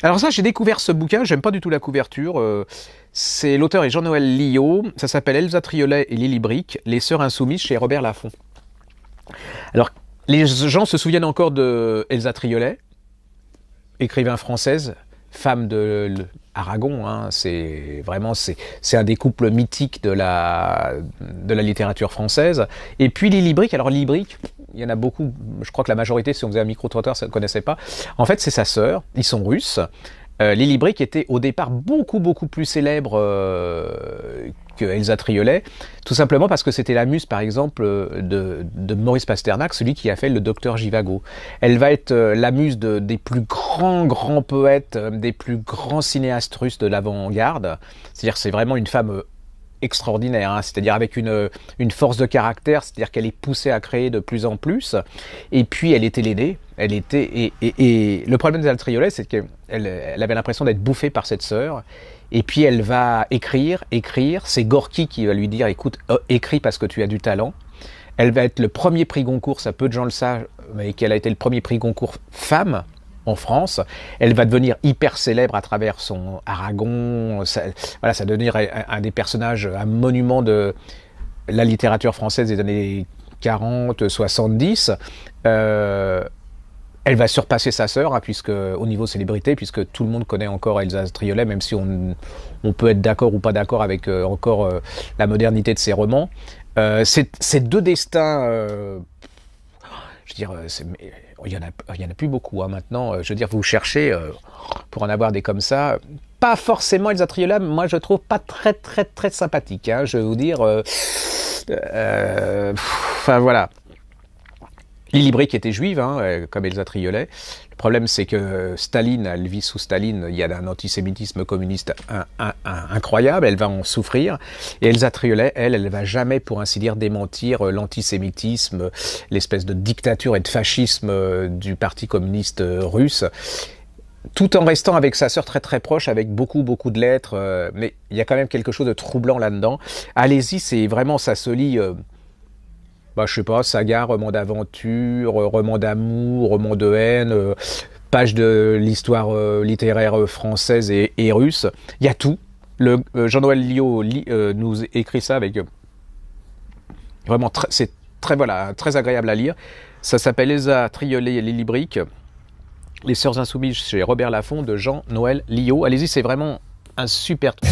Alors ça, j'ai découvert ce bouquin, j'aime pas du tout la couverture. C'est l'auteur est Jean-Noël Liot, ça s'appelle Elsa Triolet et Lily Brick, Les Sœurs Insoumises chez Robert Laffont. Alors, les gens se souviennent encore de Elsa Triolet, écrivain française, femme de Aragon, hein, c'est un des couples mythiques de la littérature française. Et puis Lily Brick, alors Lily Brick, il y en a beaucoup, je crois que la majorité, si on faisait un micro-trottoir, ça ne connaissait pas. En fait, c'est sa sœur, ils sont russes. Lily Brick était au départ beaucoup plus célèbre que Elsa Triolet, tout simplement parce que c'était la muse, par exemple, de Maurice Pasternak, celui qui a fait le Docteur Jivago. Elle va être la muse des plus grands poètes, des plus grands cinéastes russes de l'avant-garde. C'est-à-dire que c'est vraiment une femme extraordinaire, hein, c'est-à-dire avec une force de caractère, c'est-à-dire qu'elle est poussée à créer de plus en plus, et puis elle était l'aînée, et le problème d'Elsa Triolet, c'est qu'elle avait l'impression d'être bouffée par cette sœur, et puis elle va écrire, c'est Gorky qui va lui dire, écoute, écris parce que tu as du talent. Elle va être le premier prix Goncourt, ça peu de gens le savent, mais qu'elle a été le premier prix Goncourt femme en France. Elle va devenir hyper célèbre à travers son Aragon. Ça va devenir un des personnages, un monument de la littérature française des années 40, 70. Elle va surpasser sa sœur, hein, puisque, au niveau célébrité, puisque tout le monde connaît encore Elsa Triolet, même si on peut être d'accord ou pas d'accord avec la modernité de ses romans. Ces deux destins, je veux dire, il y en a plus beaucoup, hein, maintenant. Je veux dire, vous cherchez pour en avoir des comme ça. Pas forcément Elsa Triolet, moi je trouve pas très sympathique, hein, je vais vous dire. Enfin voilà. Lily Brick était juive, hein, comme Elsa Triolet. Le problème, c'est que Staline, elle vit sous Staline, il y a un antisémitisme communiste incroyable, elle va en souffrir. Et Elsa Triolet, elle va jamais, pour ainsi dire, démentir l'antisémitisme, l'espèce de dictature et de fascisme du parti communiste russe, tout en restant avec sa sœur très proche, avec beaucoup de lettres, mais il y a quand même quelque chose de troublant là-dedans. Allez-y, c'est vraiment, ça se lit... je sais pas, saga, roman d'aventure, roman d'amour, roman de haine, page de l'histoire littéraire française et russe. Il y a tout. Jean-Noël Liot nous écrit ça avec vraiment c'est très agréable à lire. Ça s'appelle Elsa Triolet et Lily Brick, Les Sœurs Insoumises chez Robert Laffont de Jean-Noël Liot. Allez-y, c'est vraiment un super truc.